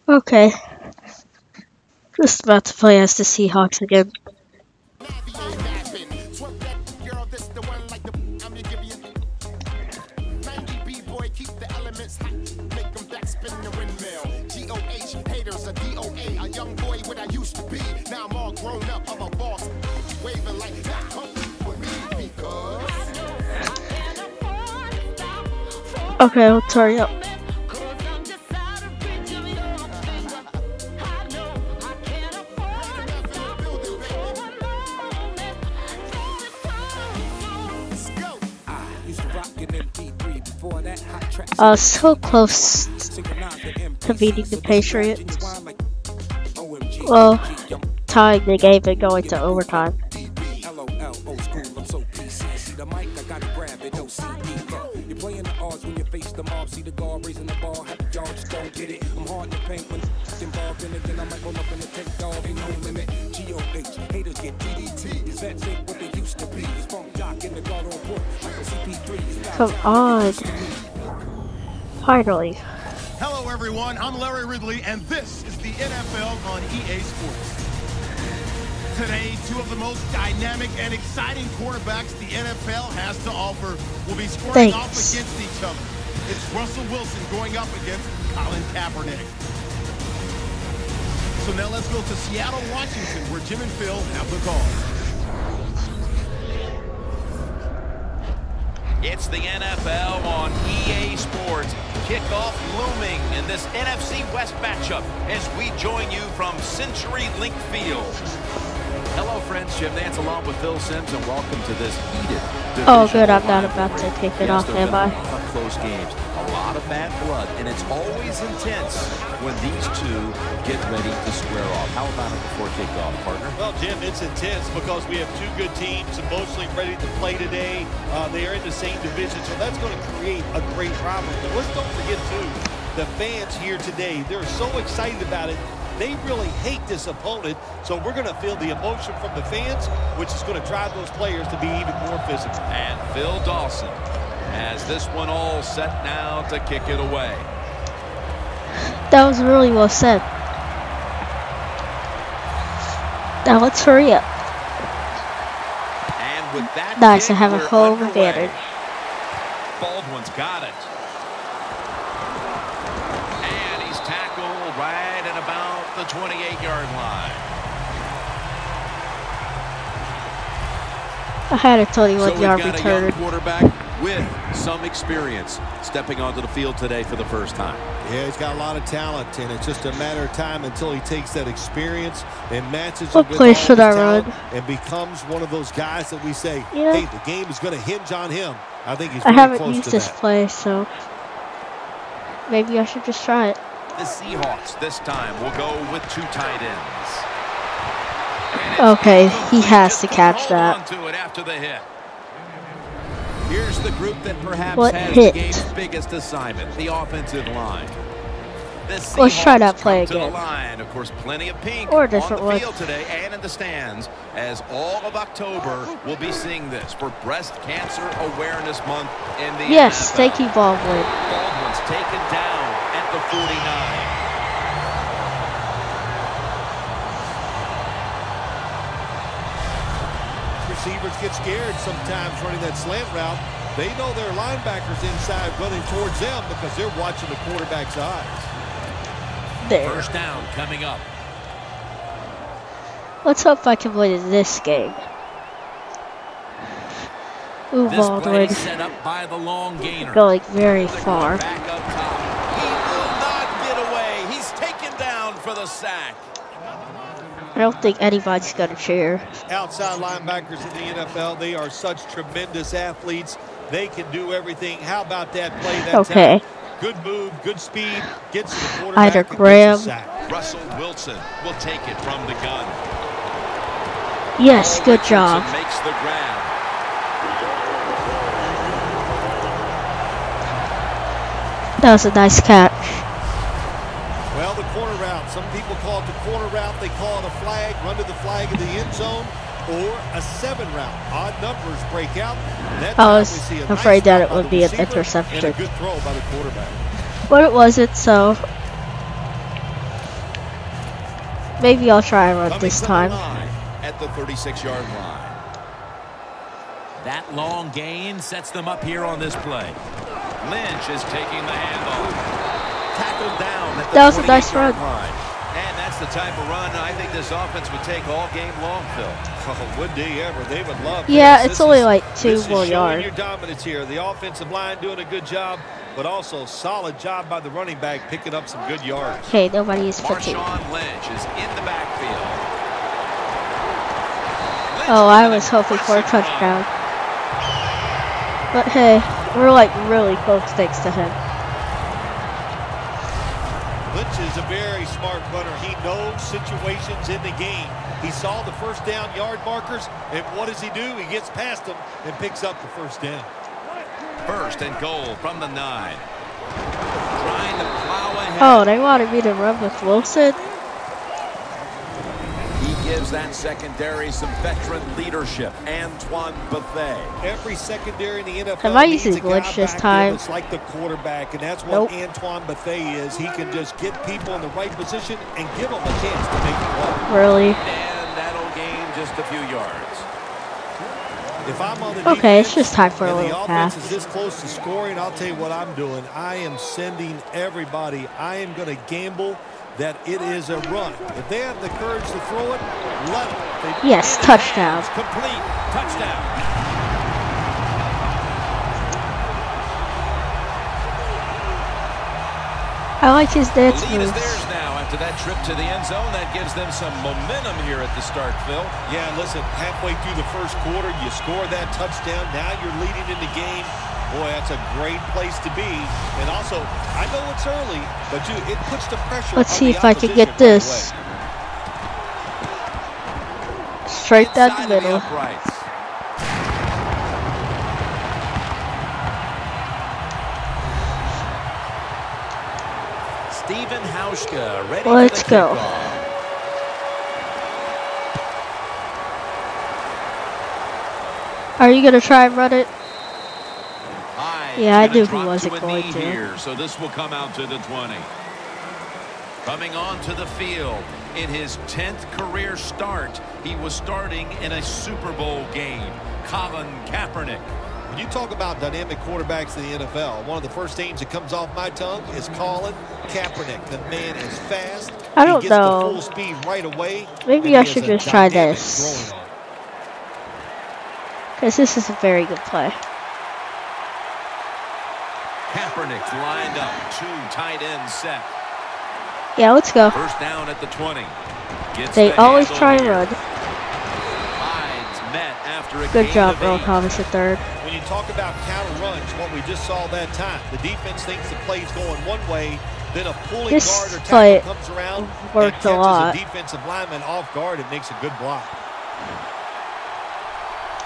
Okay. Just about to play as the Seahawks again. Okay, let's hurry up. So close to beating the Patriots. Well, tying the game and going to overtime. Come on. Finally. Hello everyone, I'm Larry Ridley and this is the NFL on EA Sports. Today, two of the most dynamic and exciting quarterbacks the NFL has to offer will be squaring off against each other. It's Russell Wilson going up against Colin Kaepernick. So now let's go to Seattle, Washington, where Jim and Phil have the call. It's the NFL on EA Sports. Kickoff looming in this NFC West matchup as we join you from CenturyLink Field. Hello, friends. Jim Nance along with Phil Simms, and welcome to this heated division. Oh, good. I'm not about to kick it off, am I? Close games, a lot of bad blood, and it's always intense when these two get ready to square off. How about it before kickoff, partner? Well, Jim, it's intense because we have two good teams emotionally ready to play today. They are in the same division, so that's going to create a great rivalry. But let's don't forget, too, the fans here today. They're so excited about it. They really hate this opponent, so we're going to feel the emotion from the fans, which is going to drive those players to be even more physical. And Phil Dawson has this one all set now to kick it away. That was really well said. Now let's hurry up. And with that nice to have a home advantage. Baldwin's got it. And he's tackled right at about the 28-yard line. I had a 21-yard return. Quarterback with some experience stepping onto the field today for the first time. Yeah, he's got a lot of talent, and it's just a matter of time until he takes that experience and matches what it with play all should his I talent run? and becomes one of those guys that we say, Yeah. hey, the game is going to hinge on him. I think he's I very haven't close used to this that. play, so maybe I should just try it. The Seahawks this time will go with two tight ends. Okay, he has to catch that. To it after the hit. Here's the group that perhaps What has hit? the game's biggest assignment, the offensive line. Let's try that play again. Line. Of course, plenty of pink or a different on the one. field today and in the stands, as all of October will be seeing this for Breast Cancer Awareness Month in the Yes, NFL. thank you, Baldwin. Baldwin's taken down at the 49. Receivers get scared sometimes running that slant route. They know their linebackers inside running towards them because they're watching the quarterback's eyes. There. First down coming up. Let's hope I can win this game. Ooh, This Baldwin. play set up by the long gainer. Going very far. Back up top. He will not get away. He's taken down for the sack. I don't think anybody's going to cheer. Outside linebackers in the NFL, they are such tremendous athletes. They can do everything. How about that play that Okay. time? Good move, good speed, gets to the quarterback Either and gets grab. a sack. Russell Wilson will take it from the gun. Yes, good Richardson job. makes the grab. That was a nice catch. Well, the corner route. Some people call it the corner route. They call it a flag, run to the flag in the end zone, or a 7 route. Odd numbers break out. That I time was we see a afraid nice that route it by would the be an receiver interception. and a good throw by the quarterback. But it wasn't, so Maybe I'll try and run this time. At the 36-yard line. That long gain sets them up here on this play. Lynch is taking the handoff. Tackled down at the That was a nice run. line. And that's the type of run I think this offense would take all game long, Phil. Oh, would they ever? They would love Yeah, this. it's only like 2 more showing yards. your dominance here. The offensive line doing a good job, but also solid job by the running back picking up some good yards. Okay, nobody is 15. Marshawn Lynch is in the backfield. Oh, I was hoping for a touchdown. But hey, we're like really close thanks to him. Lynch is a very smart runner. He knows situations in the game. He saw the first down yard markers, and what does he do? He gets past them and picks up the first down. First and goal from the 9. Trying to plow ahead. Oh, they wanted me to run with Wilson? He gives that secondary some veteran leadership. Antoine Bethea. Every secondary in the NFL Have I needs used a his glitch guy this back time? there that's like the quarterback, and that's what Nope. Antoine Bethea is. He can just get people in the right position and give them a chance to make it work. Really? And that'll gain just a few yards. If I'm on the Okay, it's defense just time for a and the little offense pass. is this close to scoring, I'll tell you what I'm doing. I am sending everybody. I am going to gamble that it is a run. If they have the courage to throw it, let them. Yes, touchdown. Complete. Touchdown. I like his dance The lead is moves. theirs now after that trip to the end zone. That gives them some momentum here at the start, Phil. Yeah, listen, halfway through the first quarter, you score that touchdown. Now you're leading in the game. Boy, that's a great place to be. And also, I know it's early, but it puts the pressure Let's on see the if I can opposition get this. Straight down Inside the of middle. uprights. Stephen Hauschka ready Let's for the go. kickoff. Are you going to try and run it? Yeah, I Gonna knew he drop wasn't to a going knee to. here, so this will come out to the 20. Coming onto the field in his 10th career start, he was starting in a Super Bowl game. Colin Kaepernick. When you talk about dynamic quarterbacks in the NFL, one of the first names that comes off my tongue is Colin Kaepernick. The man is fast. I don't he gets know. the full speed right away. Maybe and I he should has a just try dynamic this. throwing arm. Because this is a very good play. Kaepernick lined up, 2 tight ends set. Yeah, let's go. First down at the 20. Gets They the always handle try and here. run. Hyde's met after a Good gain job, of Earl 8. Thomas III. When you talk about counter runs, what we just saw that time, the defense thinks the play's going one way, then a pulling This guard or play tackle comes around and worked a catches lot. a defensive lineman off guard. It makes a good block.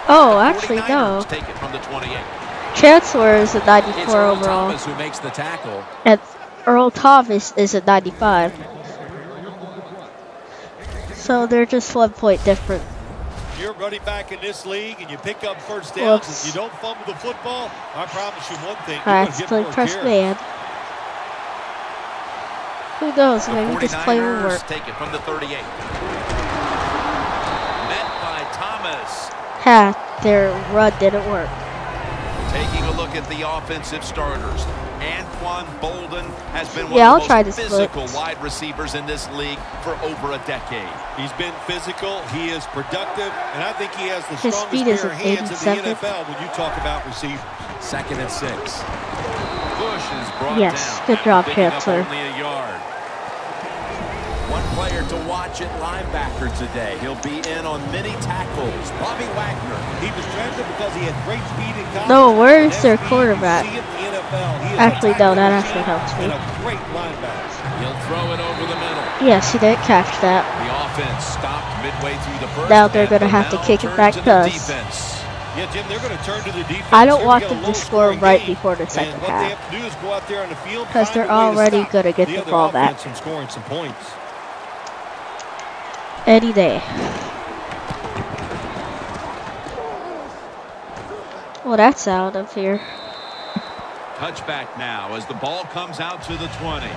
Oh, actually, 49ers no. take it from the 28. Chancellor is a It's 94 Earl overall. Thomas who makes the tackle. And Earl Thomas is a 95. So they're just 1 point different. You're running back in this league and you pick up first downs Whoops. and you don't fumble the football. I promise you one thing. I You're going to get accidentally more pressed carries. man. Who knows? The Maybe this play will 49ers work. take it from the 38. Met by Thomas. Ha, their run didn't work. Taking a look at the offensive starters. Anquan Bolden has been one Yeah, I'll of try the this most physical wide receivers in this league for over a decade. He's been physical. He is productive. And I think he has the His strongest speed is pair of an hands in the 87. NFL when you talk about receivers. 2nd and 6. Bush is brought Yes, down. good job, picking up Chancellor. only a yard. One player to watch at linebacker today. He'll be in on many tackles. Bobby Wagner. He was drafted because he had great speed in college. No, where is And their that speed quarterback? you see in the NFL. He is a Actually, no, tackling that machine actually helps me. and a great linebacker. He'll throw it over the middle. Yes, he didn't catch that. The offense stopped midway through the first. Now they're and gonna will have to now kick it turn back to to the us. defense. Yeah, Jim, they're going to turn to the defense. I don't Here want we got them a to score low-scoring right game. before the second And what they half. have to do is go out there on the field, Because find they're a way to already stop gonna get the other ball back. offense from scoring some points. Any day. Well, that's out of here. Touchback now as the ball comes out to the 20.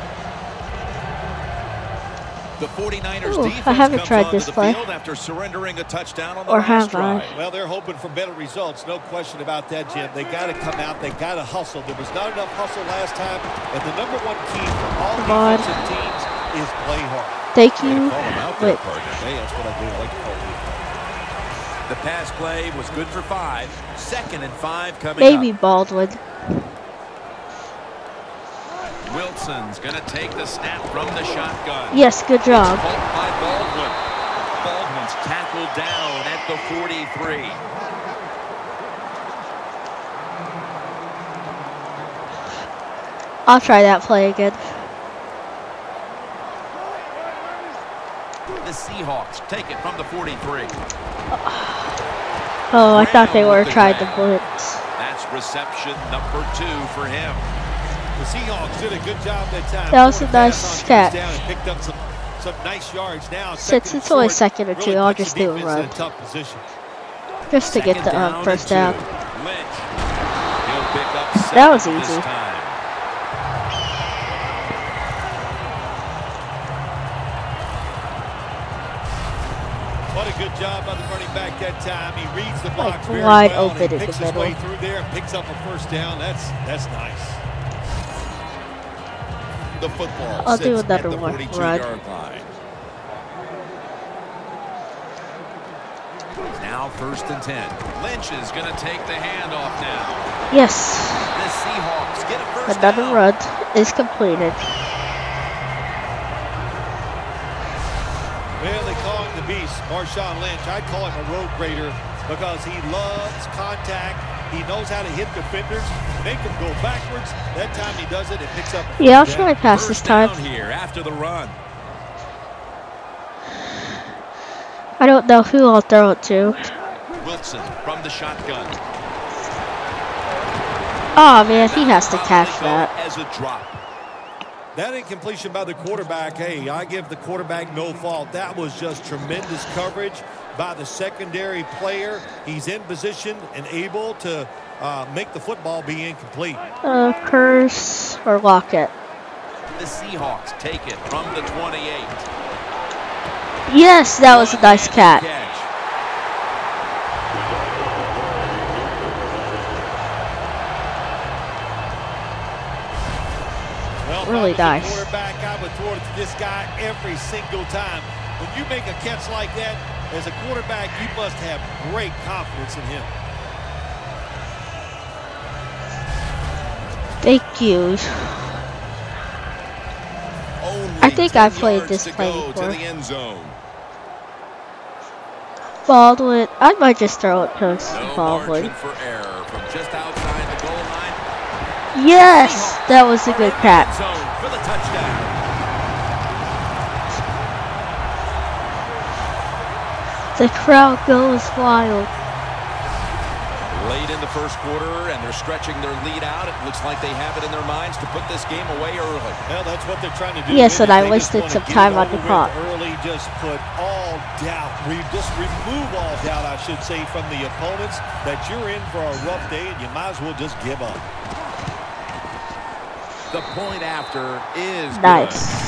The 49ers Ooh, defense I haven't comes tried onto this the play. field after surrendering a touchdown on the Or last have drive. I? Well, they're hoping for better results. No question about that, Jim. They got to come out. They got to hustle. There was not enough hustle last time. And the #1 key for all defensive teams is play hard. Thank you. Call him out there, Wait. partner. Hey, that's what I do. I like to call it. The pass play was good for 5. 2nd and 5 coming Maybe up. Baldwin. Wilson's going to take the snap from the shotgun. Yes, good job. It's caught by Baldwin. Baldwin's tackled down at the 43. I'll try that play again. The Seahawks take it from the 43. Oh, I thought they were trying to blitz. That's reception number 2 for him. The Seahawks did a good job that time. That was a nice catch. And picked up some nice yards now. Since it's only 2nd and 2, I'll just do a run. Tough position. Just to get the first down. Lynch. He'll pick up 7 That was this easy. time. What a good job by the running back that time. He reads the box very wide well, open and he in the picks his way middle. through there and picks up a first down. That's nice. The football I'll do sits another at the one. 42-yard line. Now 1st and 10. Lynch is going to take the handoff now. Yes. The Seahawks get a first Another down. run is completed. Well, they call him the beast, Marshawn Lynch. I call him a road grader because he loves contact. He knows how to hit defenders, make them go backwards. That time he does it, it picks up. Yeah, I'll try pass this First time. down here after the run. I don't know who I'll throw it to. Wilson from the shotgun. Oh man, he has to catch that. As a drop. That incompletion by the quarterback, hey, I give the quarterback no fault. That was just tremendous coverage by the secondary player. He's in position and able to make the football be incomplete. Curse or Lockett. The Seahawks take it from the 28. Yes, that was a nice catch. Well, Really nice. Quarterback, I would throw it to this guy every single time. When you make a catch like that, as a quarterback, you must have great confidence in him. Thank you. I think I've played this play before. Baldwin. I might just throw it to Baldwin. For error from just outside the goal line. Yes, that was a good catch. For the touchdown. The crowd goes wild. Late in the first quarter, and they're stretching their lead out. It looks like they have it in their minds to put this game away early. Well, that's what they're trying to do. Yes, and I They just wasted wanna some get time it on over the with clock. Early, just put all doubt, just remove all doubt, I should say, from the opponents that you're in for a rough day, and you might as well just give up. The point after is Nice. good.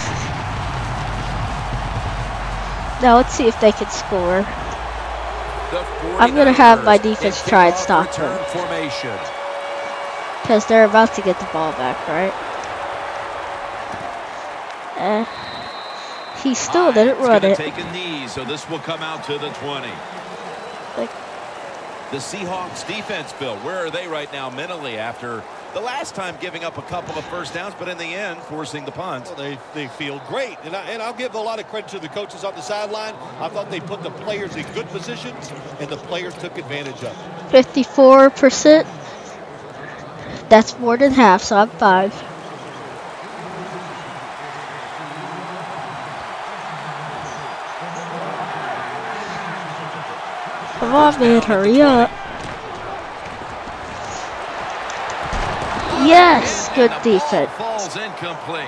Now let's see if they can score. The I'm gonna have my 49ers defense in try and kickoff stop them. return formation. Because they're about to get the ball back, right? He still didn't Hines run gonna it. take a knee, so this will come out to the 20. Like, The Seahawks defense, Bill, where are they right now mentally after the last time giving up a couple of first downs, but in the end forcing the punt? Well, they feel great, and I'll give a lot of credit to the coaches on the sideline. I thought they put the players in good positions, and the players took advantage of it. 54%. That's more than half, so I'm 5. Come on, man, hurry up. Yes, good defense. Falls incomplete.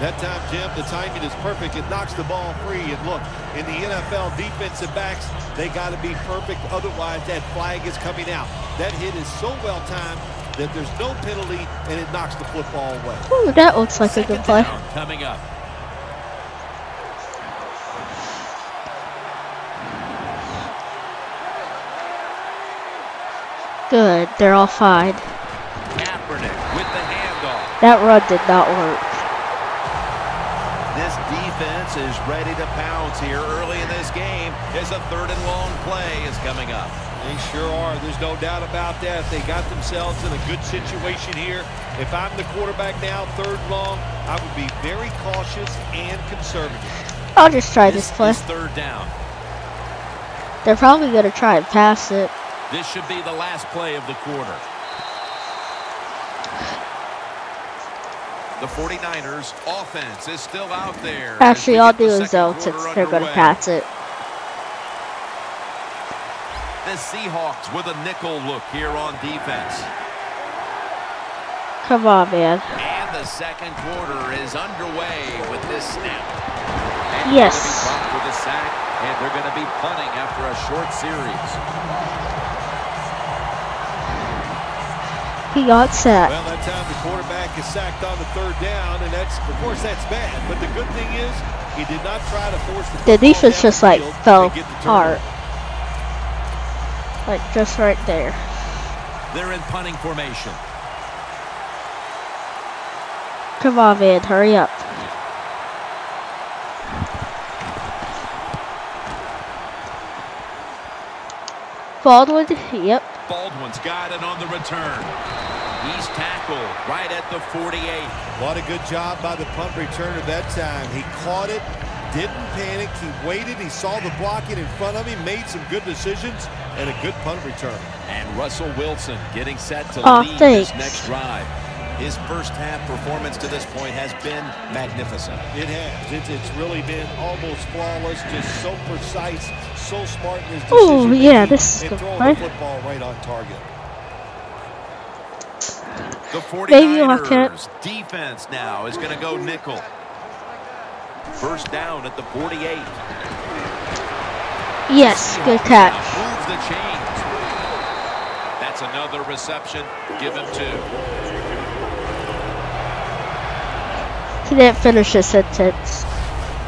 That time, Jim, the timing is perfect. It knocks the ball free. And look, in the NFL, defensive backs, they got to be perfect. Otherwise, that flag is coming out. That hit is so well timed that there's no penalty, and it knocks the football away. Ooh, that looks like a good play. Coming up. Good, they're all fine. Kaepernick with the handoff. That run did not work. This defense is ready to pounce here early in this game as a 3rd and long play is coming up. They sure are. There's no doubt about that. They got themselves in a good situation here. If I'm the quarterback now, 3rd and long, I would be very cautious and conservative. I'll just try this play. Is 3rd down. They're probably going to try and pass it. This should be the last play of the quarter. The 49ers offense is still out there. Actually, I'll do a zone since they're going to pass it. The Seahawks with a nickel look here on defense. Come on, man. And the second quarter is underway with this snap. And yes. They're going to be bumped with a sack, and they're going to be punting after a short series. He got sacked. Well, that time the quarterback is sacked on the 3rd down, and that's, of course, that's bad. But the good thing is, he did not try to force the defense just like fell apart. turnover. Like just right there. They're in punting formation. Come on, man, hurry up. Baldwin, yep. Baldwin's got it on the return. He's tackled right at the 48. What a good job by the punt returner that time. He caught it, didn't panic, he waited, he saw the blocking in front of him, made some good decisions, and a good punt return. And Russell Wilson getting set to lead thanks. this next drive. His first half performance to this point has been magnificent. It has. It's really been almost flawless, just so precise, so smart in his decision. Oh, yeah, this is and good throwing play. the football right on target. The Maybe I'll 49ers defense now is going to go nickel. First down at the 48. Yes, good catch. Move the chains. That's another reception. Give him 2. He didn't finish his sentence.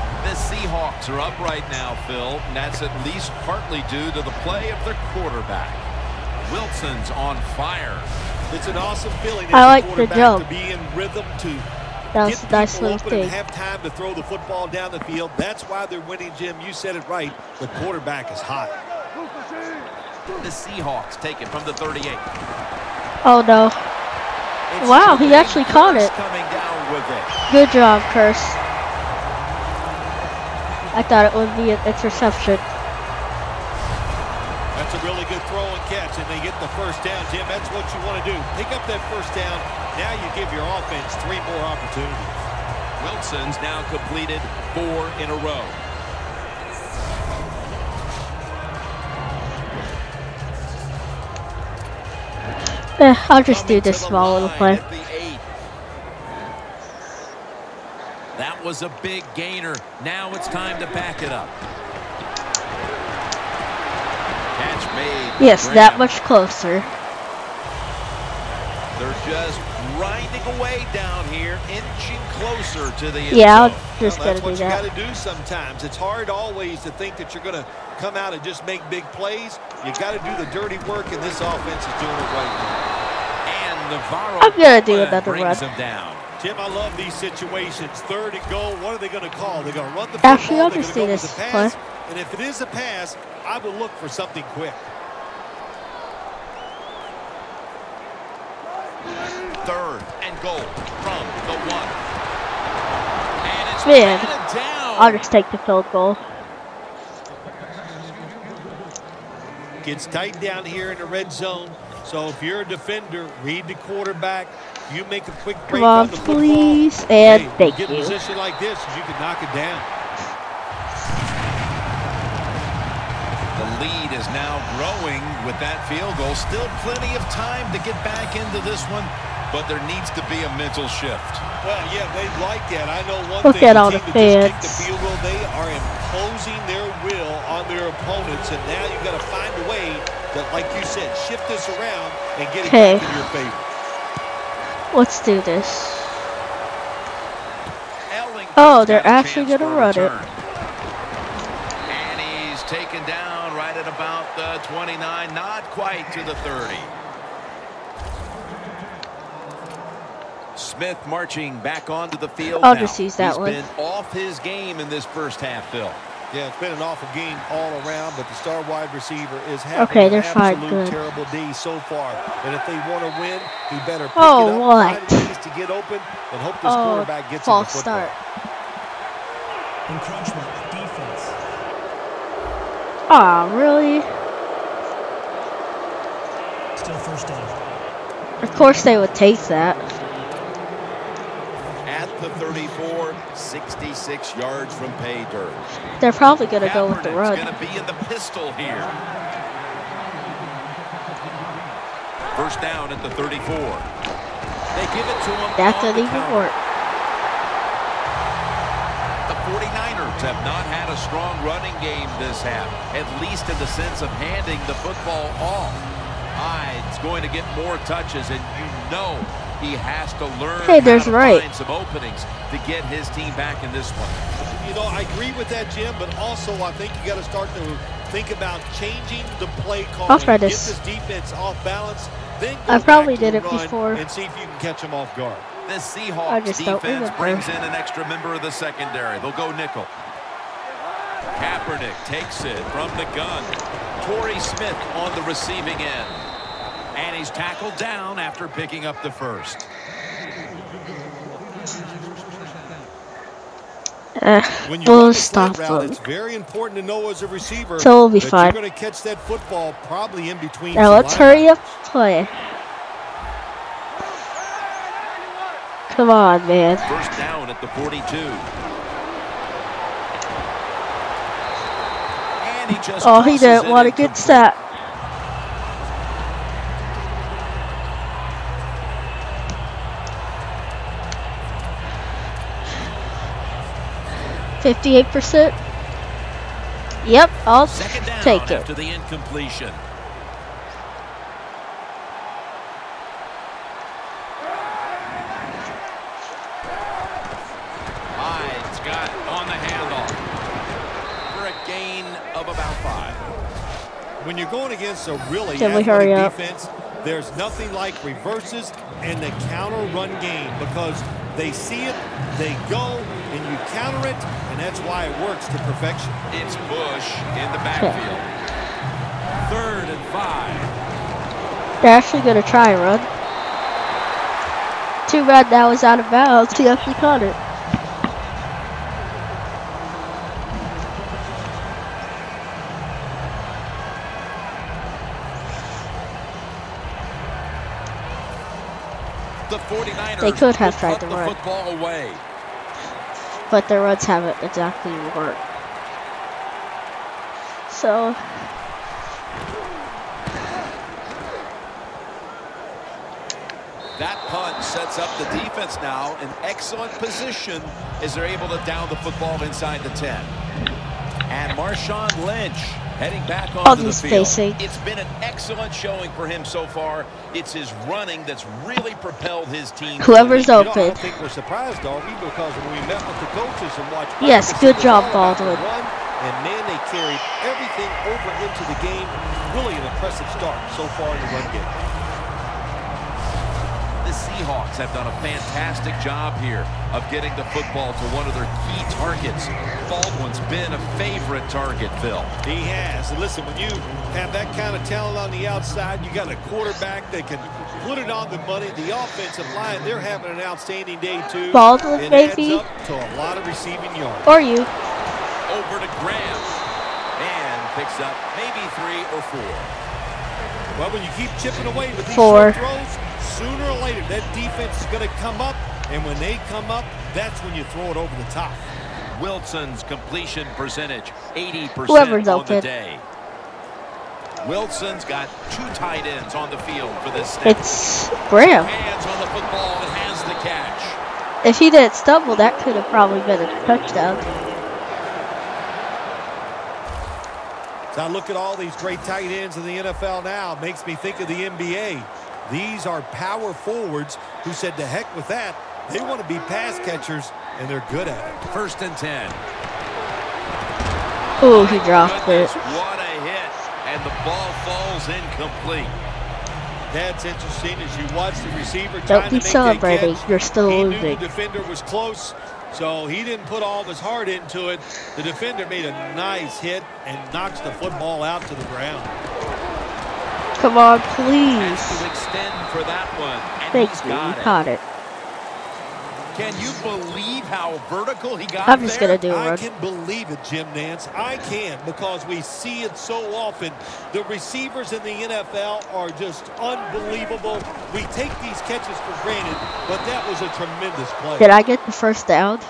The Seahawks are up right now, Phil, and that's at least partly due to the play of their quarterback. Wilson's on fire. It's an awesome feeling as I a like the quarterback jump. to be in rhythm, to That get was a nice people little open and thing. have time to throw the football down the field. That's why they're winning, Jim. You said it right. The quarterback is hot. The Seahawks take it from the 38. Oh no. Wow, he actually caught it. Coming down with it. Good job, Curse. I thought it would be an interception. That's a really good throw and catch, and they get the first down, Jim. That's what you want to do. Pick up that first down. Now you give your offense 3 more opportunities. Wilson's now completed 4 in a row. I'll just do this small little play. That was a big gainer. Now it's time to back it up. Catch made. Yes, that much closer. They're just grinding away down here, inching closer to the end Yeah, zone. I'll just gotta That's do what you that. got to do sometimes. It's hard always to think that you're going to come out and just make big plays. You got to do the dirty work, and this offense is doing it right now. And Navarro I'm gonna do another brings run. him down. Jim, I love these situations. 3rd and goal. What are they going to call? They're going to run the football. Actually, I'll They're just gonna do go with this the play. pass. And if it is a pass, I would look for something quick. 3rd and goal from the 1. And it's Man, batted down. I'll just take the field goal. Gets tight down here in the red zone. So if you're a defender, read the quarterback. You make a quick break Come on, on the football. please, and Hey, thank get in a you. position like this, you can knock it down. The lead is now growing with that field goal. Still plenty of time to get back into this one, but there needs to be a mental shift. Well, yeah, they like that. I know one Look thing, at all the the team that just kicked fans. the field goal, they are imposing their will on their opponents, and now you've got to find a way to, like you said, shift this around and get it Okay. back in your favor. Let's do this. Ellington's Oh, they're got a actually chance gonna for a run it. return. And he's taken down right at about the 29, not quite to the 30. Smith marching back onto the field I'll now. just use that He's one. been off his game in this first half, Phil. Yeah, it's been an awful game all around, but the star wide receiver is having Okay, an they're fine. absolute Good. terrible day so far. And if they want to win, he better pick Oh, it up, what? find ways to get open, and hope this quarterback gets him the false football. start. Encroachment defense. Aw, really? Still first down. Of course they would take that. At the 34, 66 yards from pay dirt. They're probably going to go with the Kaepernick's run. going to be in the pistol here. First down at the 34. They give it to him. That on the didn't even counter. work. The 49ers have not had a strong running game this half, at least in the sense of handing the football off. Hyde's going to get more touches, and you know he has to learn Hey, there's how to Wright. find some openings to get his team back in this one. You know, I agree with that, Jim, but also I think you got to start to think about changing the play call. I'll try Get this. this defense off balance, then go I probably back to did the it run before. and see if you can catch them off guard. The I Seahawks just don't defense remember. brings in an extra member of the secondary. They'll go nickel. Kaepernick takes it from the gun. Torrey Smith on the receiving end. And he's tackled down after picking up the first. When you We'll run the stop slant route, them. it's very important to know as a receiver So we'll be that fine. you're going to catch that football probably in between. Now some let's hurry up, linebackers. play. Come on, man. First down at the 42. And he just Oh, he tosses didn't it want to get incomplete. sacked. %. Yep, I'll Second down take it. after the incompletion. Hyde's got on the handoff for a gain of about 5. When you're going against a really Can we hurry athletic up? defense, there's nothing like reverses and the counter run game because they see it, they go, and you counter it, and that's why it works to perfection. It's Bush in the backfield. 3rd and 5. They're actually going to try and run. Too bad that was out of bounds. He actually caught it. The 49ers They could have will tried put to the run. football away. But their runs haven't exactly worked. So, That punt sets up the defense now in excellent position as they're able to down the football inside the 10. And Marshawn Lynch heading back onto the he's field. facing. It's been an excellent showing for him so far. It's his running that's really propelled his team. whoever's You know, I open. don't think we're surprised, are we? Because when we met with the coaches and watched Yes, practice, good it was job, all about the Baldwin. run, and man, they carried everything over into the game. Really an impressive start so far in the run game. The Seahawks have done a fantastic job here of getting the football to one of their key targets. Baldwin's been a favorite target, Phil. He has. And listen, when you have that kind of talent on the outside, you got a quarterback that can put it on the money. The offensive line, they're having an outstanding day, too. Baldwin, it maybe? adds up to a lot of receiving yards. Or you. Over to Graham. And picks up maybe 3 or 4. Well, when you keep chipping away with these 4. short throws, sooner or later that defense is going to come up, and when they come up, that's when you throw it over the top. Wilson's completion percentage, 80% Whoever's on open. the day. Wilson's got 2 tight ends on the field for this snap. It's Graham. Hands on the football and has the catch. If he didn't stumble, that could have probably been a touchdown. So I look at all these great tight ends in the NFL now. It makes me think of the NBA. These are power forwards who said to heck with that. They want to be pass catchers, and they're good at it. 1st and 10. Ooh, he dropped it. Goodness, what a hit. And the ball falls incomplete. That's interesting as you watch the receiver Don't trying to be make celebrating. that catch. You're still He losing. knew the defender was close, so he didn't put all of his heart into it. The defender made a nice hit and knocks the football out to the ground. Come on, Has please. to extend for that one. And Thank he's you. You got it. caught it. Can you believe how vertical he got I'm just there? gonna do a I run. can believe it, Jim Nance. I can, because we see it so often. The receivers in the NFL are just unbelievable. We take these catches for granted, but that was a tremendous play. Did I get the first down?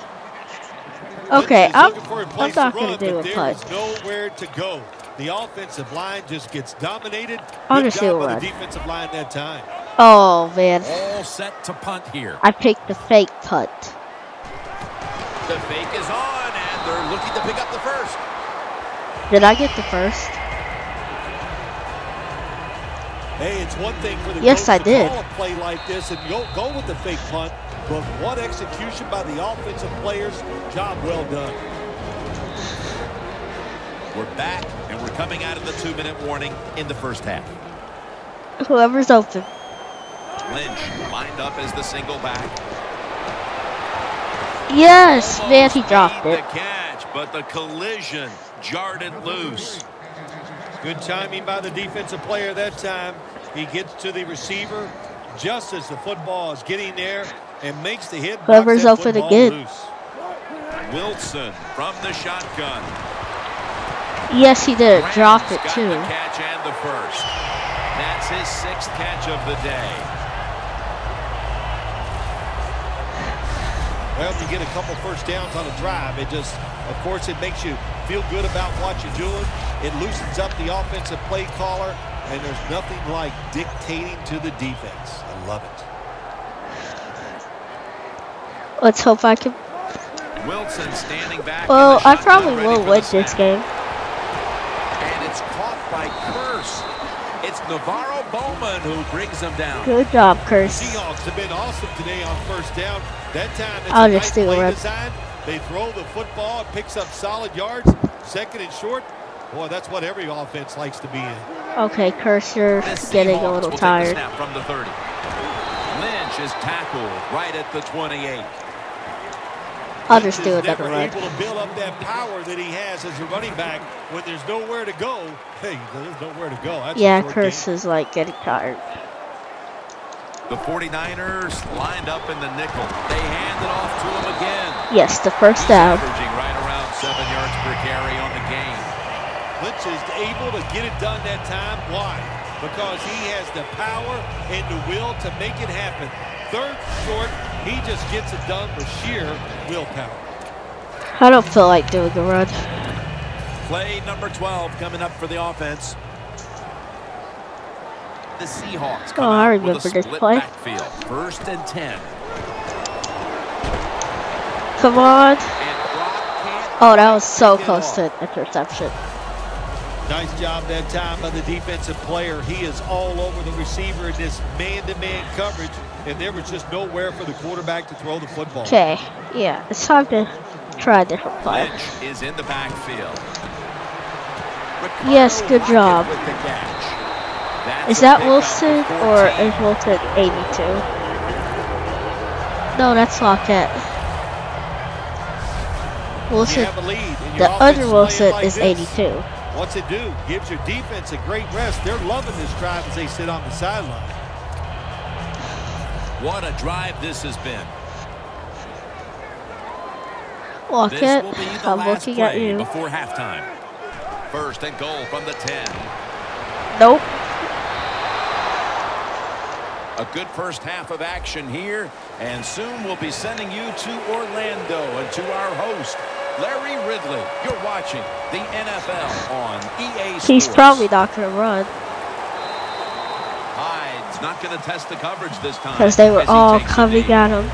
Okay, Lynch is looking for a I'm place not to gonna run, do but a there punt. is nowhere to go. The offensive line just gets dominated. I'll Good just do job a by run. the defensive line that time. Oh man, All set to punt here. I picked the fake punt. The fake is on, and they're looking to pick up the first. Did I get the first? Hey, it's one thing for the Yes, coach I to did. call a play like this and go with the fake punt, but what execution by the offensive players. Job well done. We're back, and we're coming out of the 2-minute warning in the first half. Whoever's open. Lynch lined up as the single back. Yes, man, he Almost dropped made it. the catch, but the collision jarred it loose. Good timing by the defensive player that time. He gets to the receiver just as the football is getting there and makes the hit. Whoever's open again. Loose. Wilson from the shotgun. Yes, he did. Drop it Got too. the catch and the first. That's his 6th catch of the day. Well, you get a couple first downs on a drive. It just, of course, it makes you feel good about what you're doing. It loosens up the offensive play caller, and there's nothing like dictating to the defense. I love it. Let's hope I can. Wilson standing back. Well, in the I shotgun, probably ready will for the win this snap. game. And it's caught by Curse. It's Navarro Bowman who brings him down. Good job, Curse. Seahawks have been awesome today on first down. That time it's I'll a nice just do a play run. design. They throw the football, it picks up solid yards. 2nd and short. Boy, that's what every offense likes to be in. Okay, Curse, you're The getting Seahawks a little will tired. Take the snap from the 30. Lynch is tackled right at the 28. I'll just do Lynch is another never run. able to build up that power that he has as a running back when there's nowhere to go. Hey, there's nowhere to go. That's Yeah, a short Curse game. is like getting tired. The 49ers lined up in the nickel. They hand it off to him again. Yes, the first He's down. averaging right around 7 yards per carry on the game. Lynch is able to get it done that time. Why? Because he has the power and the will to make it happen. 3rd short, he just gets it done with sheer willpower. I don't feel like doing a run. Play number 12 coming up for the offense. The Seahawks come Oh, I out remember with a this split play. backfield. 1st and 10. Come on. And Brock can't Oh, that was so Get close off. to an interception. Nice job that time by the defensive player. He is all over the receiver in this man-to-man coverage, and there was just nowhere for the quarterback to throw the football. Okay, yeah, it's time to try a different play. Lynch is in the backfield. Yes, Ricardo good job. Lockett with the catch. That's Is a that pickup Wilson of or 14. is Wilson 82? No, that's Lockett. You Wilson, have a lead, and your the offense other playing Wilson like is this. 82. What's it do? Gives your defense a great rest. They're loving this drive as they sit on the sideline. What a drive this has been. This Lockett, will be the I'm last looking at play you. before halftime. 1st and goal from the 10. Nope. A good first half of action here, and soon we'll be sending you to Orlando and to our host, Larry Ridley. You're watching the NFL on EA Sports. He's probably not going to run Hyde's not going to test the coverage this time. because they were as he all takes a coming knee. at him.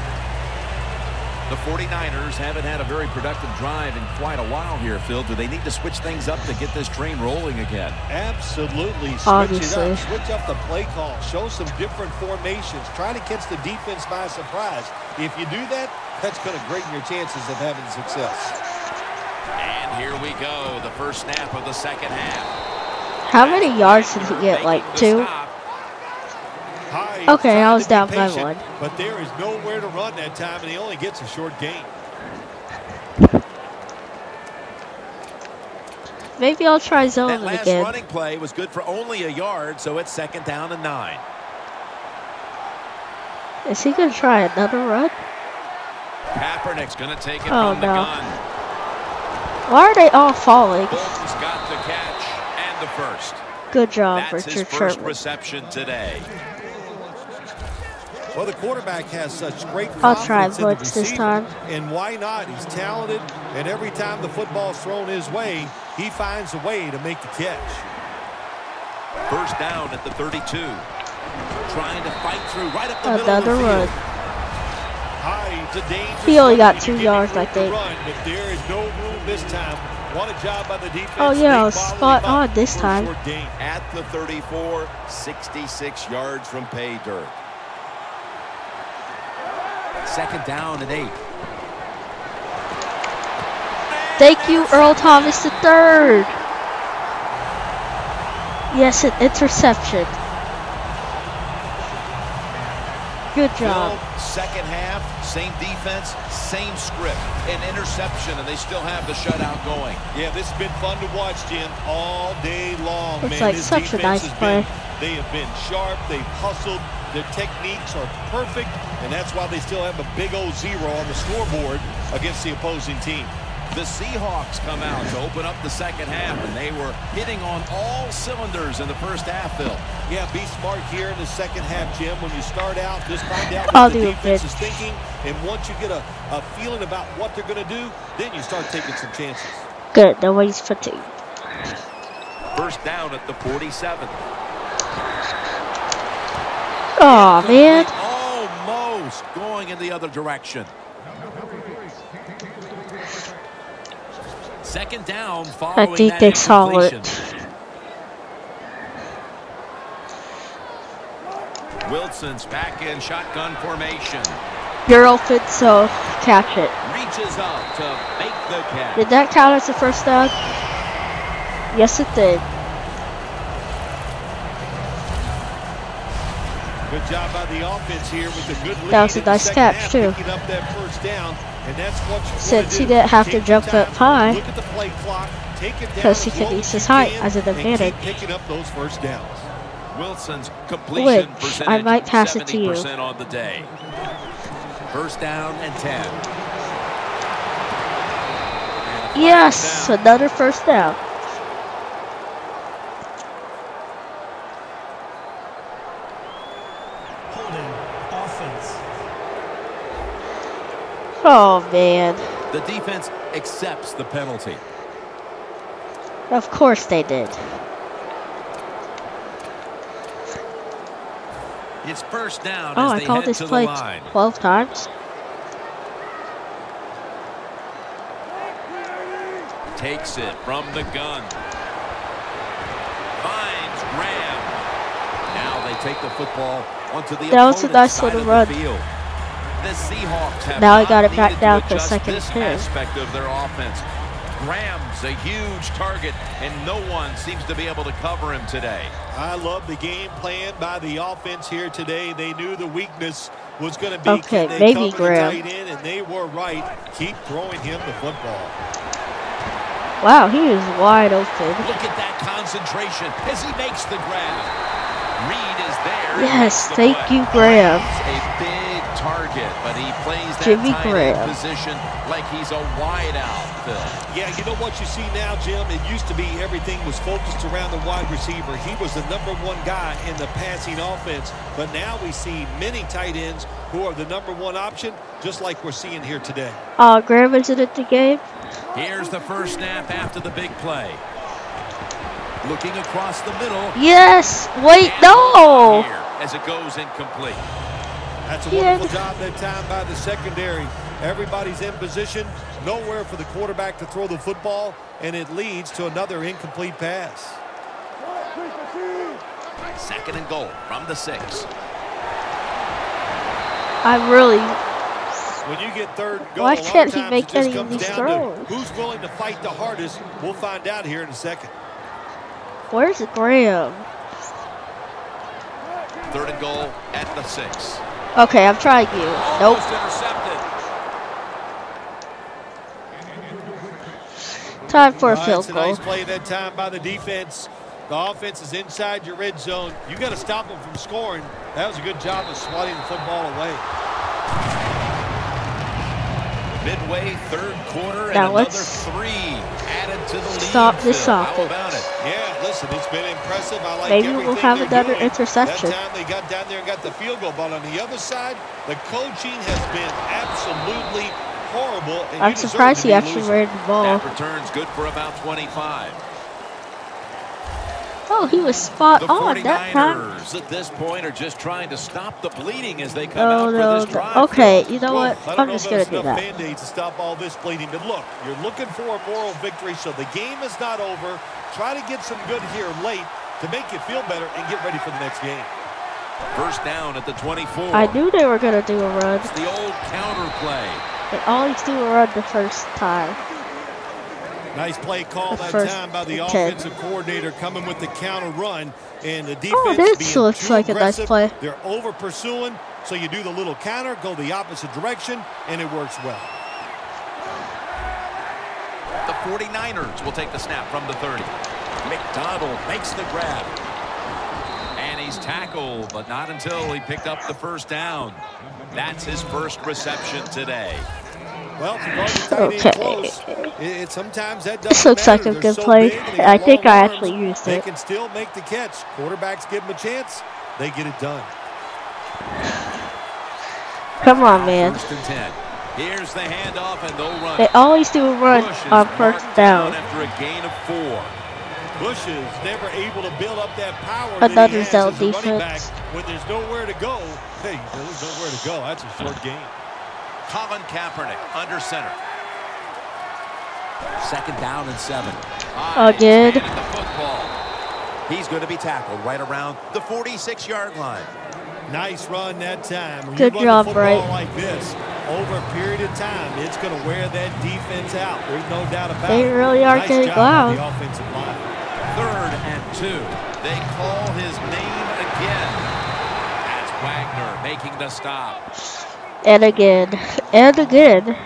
The 49ers haven't had a very productive drive in quite a while here, Phil. Do they need to switch things up to get this train rolling again? Absolutely. Switch Obviously. it up. Switch up the play call. Show some different formations. Try to catch the defense by surprise. If you do that, that's going to greaten your chances of having success. And here we go, the first snap of the second half. How many yards did he get? Like Making the 2? stop. He's Okay, I trying was to be down by patient, 1. But there is nowhere to run that time, and he only gets a short gain. Maybe I'll try That zoning last again. running play was good for only a yard, so it's 2nd down and 9. Is he gonna try another run? Kaepernick's going to take it Oh, from the no. gun. Why are they all falling? Bolton's got the catch and the first. Good job, That's his Richard first Sherman. reception today. Well, the quarterback has such great I'll try confidence in the Woods this receiver, time. and why not? He's talented, and every time the football's thrown his way, he finds a way to make the catch. First down at the 32. Trying to fight through right up the middle of Another the run. field. It's a dangerous He only got run. 2 You give yards, him I room to think. run, but there is no room this time. What a job by the defense. Oh, yeah, I They was followed spot him up on this for a time. short gain. At the 34, 66 yards from pay dirt. 2nd down and 8. Thank you, Earl Thomas III. Yes, an interception. Good job. Bill, second half, same defense, same script. An interception, and they still have the shutout going. Yeah, this has been fun to watch, Jim, all day long. It's Man, like this such a defense nice has play. they have been sharp. They've hustled. Their techniques are perfect, and that's why they still have a big old 0 on the scoreboard against the opposing team. The Seahawks come out to open up the second half, and they were hitting on all cylinders in the first half, Phil. Yeah, be smart here in the second half, Jim. When you start out, just find out I'll what the do a defense bit. is thinking, and once you get a feeling about what they're going to do, then you start taking some chances. Good, nobody's fatigued. First down at the 47. Oh man. Almost going in the other direction. 2nd down following I think that they saw incompletion. it. Wilson's back in shotgun formation. You're open, so catch it. Reaches up to make the catch. Did that count as a first down? Yes, it did. Good job by the offense here with a good lead. That was a in the nice second catch, half, too. Picking up that first down, and that's what you Since want to he do. didn't have to Take jump your up time, high, look at the play clock, take it down because he as can long use as his you height can, as an and advantage. keep picking up those first downs. Wilson's completion Which percentage I might pass it to you. 70% on the day. First down and 10. And Yes, down. another first down. Holding. Offense. Oh man. The defense accepts the penalty. Of course they did. It's first down Oh, as I they called head this to the play line. 12 times. Takes it from the gun. Finds Graham. Now they take the football onto the That was a opponent's nice side little of run. the field. The Seahawks have Now I not got it back needed down to to adjust second this and 10. aspect of their offense. Graham's a huge target, and no one seems to be able to cover him today. I love the game plan by the offense here today. They knew the weakness was going to be Okay, can they maybe cover the Graham. tight end, and they were right. Keep throwing him the football. Wow, he is wide open. Look at that concentration as he makes the grab. Reed is there. Yes, Makes the thank play. you, Graham. A big target, but he plays that Jimmy tight Graham. end position like he's a wideout. Yeah, you know what you see now, Jim? It used to be everything was focused around the wide receiver. He was the #1 guy in the passing offense. But now we see many tight ends who are the #1 option, just like we're seeing here today. Graham isn't at the game. Here's the first snap after the big play. Looking across the middle. Yes! Wait, And no! here as it goes incomplete. That's a Yeah. wonderful job that time by the secondary. Everybody's in position, nowhere for the quarterback to throw the football, and it leads to another incomplete pass. 2nd and goal from the 6. I really... When you get third and goal, Why a lot of can't he times make it just any of comes these down throws? to who's willing to fight the hardest. We'll find out here in a second. Where's Graham? 3rd and goal at the 6. Okay, I'm trying you. Nope. Almost intercepted. Time for a field That's a goal. nice play that time by the defense. The offense is inside your red zone. You got to stop them from scoring. That was a good job of swatting the football away. Midway 3rd quarter, and Now another let's 3 added to the lead. stop this Phil. How offense. about it? Yeah, listen, it's been impressive. I like Maybe everything we'll have they're another doing. interception. That time they got down there and got the field goal. But on the other side, the coaching has been absolutely horrible. And I'm you deserve surprised to he be actually losing. ran the ball. That return's good for about 25. Oh, he was spot The on that time. 49ers at this point are just trying to stop the bleeding as they come No, out for no, this no. drive. Okay, you know Well, what? I don't I'm know just if gonna there's do enough that. Band-Aids to stop all this bleeding. But look, you're looking for a moral victory, so the game is not over. Try to get some good here late to make you feel better and get ready for the next game. 1st down at the 24. I knew they were gonna do a run. It's the old counter play. They always do a run the first time. Nice play call The that first time by the 10. offensive coordinator coming with the counter run. And the defense Oh, this being looks too like a nice aggressive. play. They're over pursuing, so you do the little counter, go the opposite direction, and it works well. The 49ers will take the snap from the 30. McDonald makes the grab. And he's tackled, but not until he picked up the 1st down. That's his 1st reception today. Well, if you guard the tight end Okay. close, sometimes that doesn't This looks like matter. a They're good so play. big and they I got think long I arms, actually used they it. can still make the catch. Quarterbacks give them a chance. They get it done. Come on, man. 1st and 10. Here's the handoff, and they'll run. They always do a run Bush is on 1st marked down. after a gain of 4. Bush is never able to build up that power Another that he has zone as a running back. defense. When there's nowhere to go, hey, there's nowhere to go. That's a short game. Colin Kaepernick under center. 2nd down and 7. Again. The football. He's going to be tackled right around the 46-yard line. Nice run that time. When Good you run job, the football Bright. like this, over a period of time, it's going to wear that defense out. There's no doubt about They it. really are Nice getting job by loud. the offensive line. 3rd and 2. They call his name again. That's Wagner making the stop. And again. And again.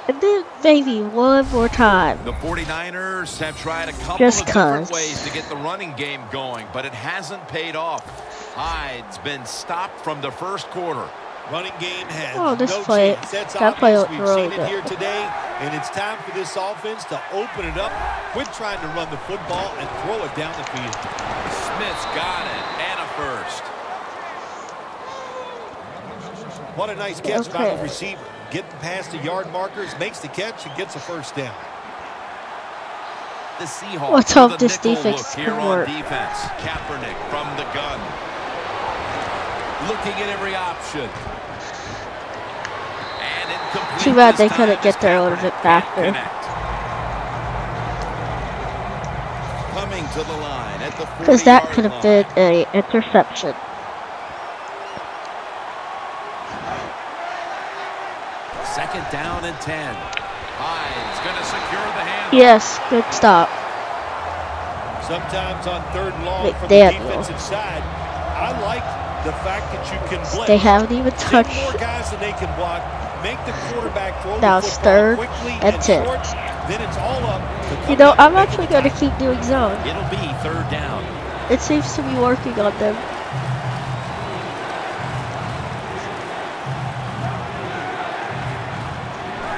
And then maybe one more time. The 49ers have tried a couple Just of different 'cause. ways to get the running game going, but it hasn't paid off. Hyde's been stopped from the 1st quarter. Running game has Oh, this no play- chance. That's that play obvious. looked We've really seen it good. here today, and it's time for this offense to open it up. Quit trying to run the football and throw it down the field. Smith's got it, and a 1st. What a nice catch by the Okay. receiver. Getting past the yard markers, makes the catch, and gets a 1st down. The Seahawks Let's with hope a this nickel defense look can here on work. defense. Kaepernick from the gun. Looking at every option. And incomplete. Too bad this they time couldn't as get there a little bit Kaepernick can't faster. connect. Coming to the line at the 40-yard Because that could have line. been a interception. Second down and 10. Hyde's going to secure the hand. Yes, good stop. Sometimes on 3rd and long from the McDaniel. defensive side, I like the fact that you can blitz. They haven't even Send touched. more guys than they can block. Make the quarterback throw Now the it's football 3rd quickly and and 10. short. Then it's all up to come You know, back I'm and make actually the going to tackle. keep doing zone. It'll be 3rd down. It seems to be working on them.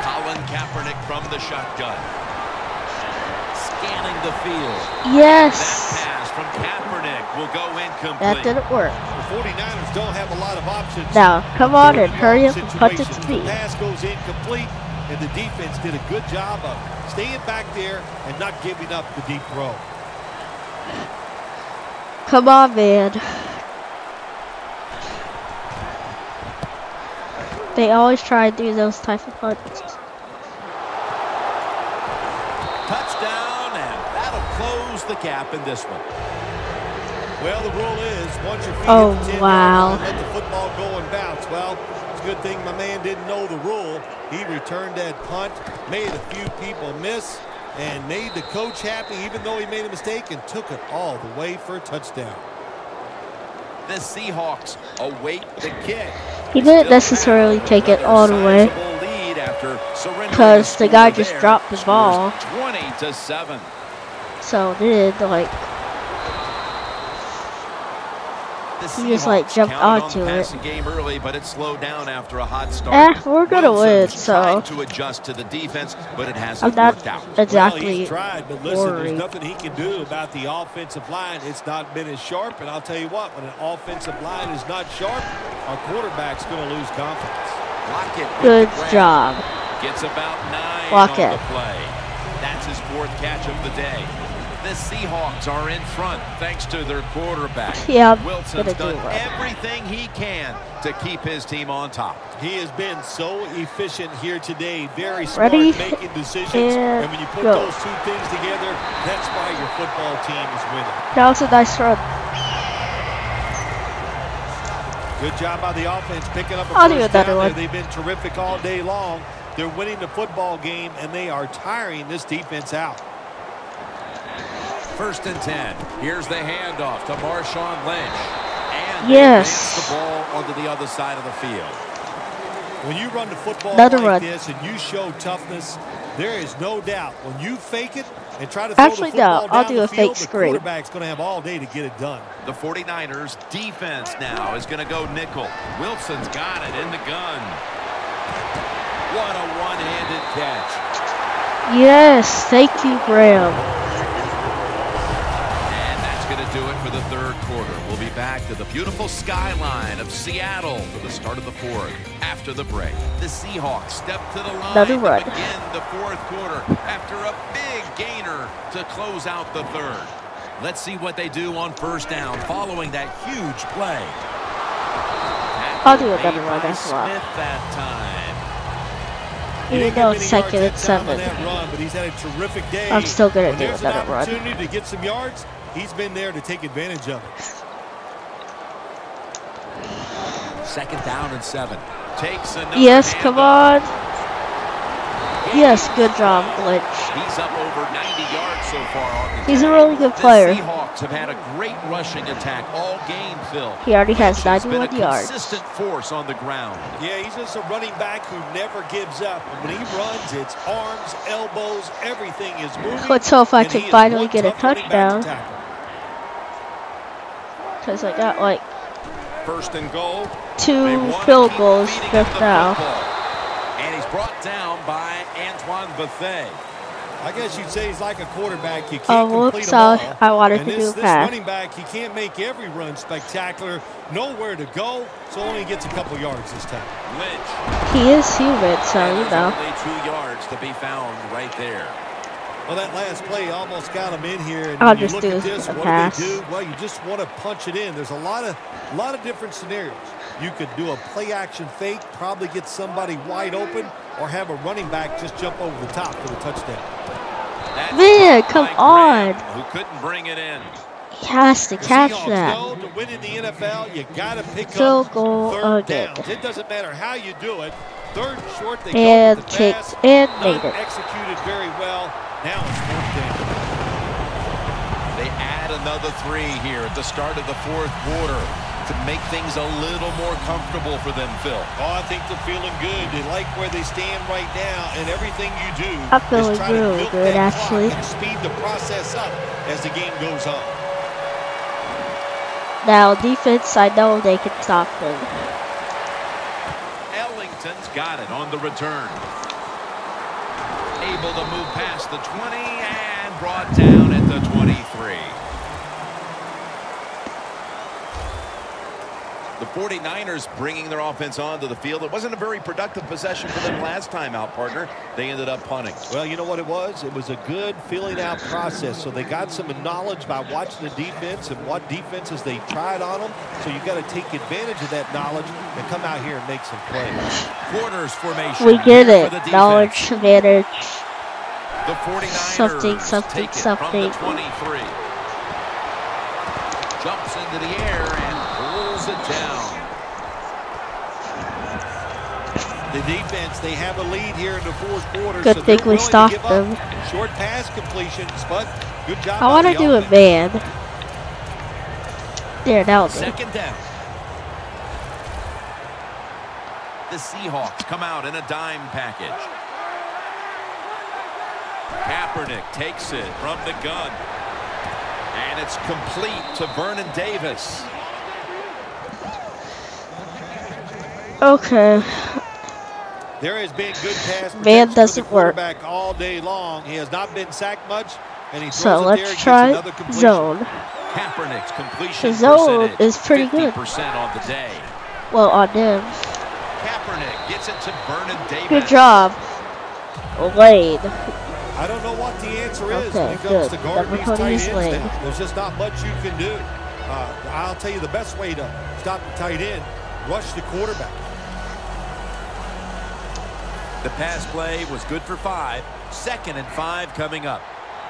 Colin Kaepernick from the shotgun. Scanning the field. That Yes. pass from Kaepernick will go incomplete. That didn't work. The 49ers don't have a lot of options. Now, come on and 3rd hurry long up and punch it to situations. me. The pass goes incomplete, and the defense did a good job of staying back there and not giving up the deep throw. Come on, man. They always try and do those type of punches. Touchdown, and that'll close the gap in this one. Well, the rule is once your feet Oh, hit the 10-yard wow. line, let the football go and bounce. Well, it's a good thing my man didn't know the rule. He returned that punt, made a few people miss, and made the coach happy even though he made a mistake and took it all the way for a touchdown. The Seahawks await the kick. He didn't necessarily take it all the way because the guy just dropped the ball. 20-7. So then, like, he just like jumped onto it. Game early, but it slowed down after a hot start. We're gonna win, so to adjust to the defense, but it I'm hasn't not worked out. exactly Well, he's tried, but listen, there's worried. nothing he can do about the offensive line. It's not been as sharp, and I'll tell you what, when an offensive line is not sharp, our quarterback's going to lose confidence. Lockett with Good the grab. job. Gets about 9 Lockett. on the play. That's his 4th catch of the day. The Seahawks are in front thanks to their quarterback. Yeah, I'm Wilson's gonna do done well. everything he can to keep his team on top. He has been so efficient here today. Very smart Ready, making decisions. and And when you put go. those two things together, that's why your football team is winning. That was a nice run. Good job by the offense picking up a I'll do first another down one. there. They've been terrific all day long. They're winning the football game, and they are tiring this defense out. 1st and 10. Here's the handoff to Marshawn Lynch. And Yes. they advance the ball onto the other side of the field. When you run the football Another like run. this and you show toughness, there is no doubt when you fake it and try to throw Actually, the football no, I'll down do the a field, fake the screen. quarterback's going to have all day to get it done. The 49ers defense now is going to go nickel. Wilson's got it in the gun. What a one-handed catch. Yes, thank you, Graham. And that's going to do it for the 3rd quarter. We'll be back to the beautiful skyline of Seattle for the start of the 4th. After the break, the Seahawks step to the line Another to run. begin the 4th quarter after a big gainer to close out the 3rd. Let's see what they do on 1st down following that huge play. I'll do another Made one by as well. Smith that time. Even though it's 2nd and 7. That run, but he's had a terrific day. I'm still gonna When do there's another an run. opportunity to get some yards, he's been there to take advantage of it. 2nd down and 7. Takes another Yes, handoff. come on. Yes, good job, Lynch. He's up over 90 yards so far on the He's a day. really good The player. Seahawks have had a great rushing attack all game, Phil. He already has Lynch been 91 a yards. consistent force on the ground. Yeah, he's just a running back who never gives up. And when he runs, it's arms, elbows, everything is moving. Let's hope I and can he is finally one get a tough running back to touchdown. tackle. Because I got like 1st and goal. They 2 wanna field keep goals feeding him just the now. football. And he's brought down by Antoine Bethea. I guess you'd say he's like a quarterback. You can't Oh, complete whoops, them all. I wanted And to this do a pass. running back, he can't make every run spectacular. Nowhere to go, so only gets a couple yards this time. Lynch. He is human, so And you there's know. only 2 yards to be found right there. Well, that last play almost got him in here. And I'll when you just look do at this, a what pass. do they do? Well, you just want to punch it in. There's a lot of different scenarios. You could do a play-action fake, probably get somebody wide open, or have a running back just jump over the top for the touchdown. That's Man, by come Graham, on. Who couldn't bring it in. He has to The catch Seahawks that. know to win in the NFL, you got to pick Field up goal 3rd again. downs. It doesn't matter how you do it. 3rd and short, they And go with the kicked pass. and Not made it. executed very well. Now it's 4th down. They add another 3 here at the start of the 4th quarter to make things a little more comfortable for them, Phil. Oh, I think they're feeling good. They like where they stand right now, and everything you do I'm feeling is try to really milk good, that clock actually. and speed the process up as the game goes on. Now, defense, I know they can stop them. Ellington's got it on the return. Able to move past the 20 and brought down at the 23. The 49ers bringing their offense onto the field. It wasn't a very productive possession for them last time out, partner. They ended up punting. Well, you know what it was? It was a good filling out process. So they got some knowledge by watching the defense and what defenses they tried on them. So you've got to take advantage of that knowledge and come out here and make some plays. Corners formation. We get here for the it. defense. Knowledge, advantage. The 49ers Something, something, take it something. from the 23. Jumps into the air and pulls it down. The defense, they have a lead here in the 4th quarter. Good so thing they're we willing to stopped give up them. Short pass completions, but good job. I want to do a man. There, now it. Second down. The Seahawks come out in a dime package. Kaepernick takes it from the gun. And it's complete to Vernon Davis. Okay. There has been good pass Man protection for the doesn't work. quarterback all day long. He has not been sacked much, and he So throws it there let's and gets try another completion. zone. Kaepernick's completion The zone percentage is pretty good. 50% on the day. Well, on them. Kaepernick gets it to Vernon Davis. Good job, Lane. I don't know what the answer is Okay, when it comes good. to guarding these Number tight 20 ends is Lane. now. There's just not much you can do. I'll tell you the best way to stop the tight end, rush the quarterback. The pass play was good for 5. 2nd and 5 coming up.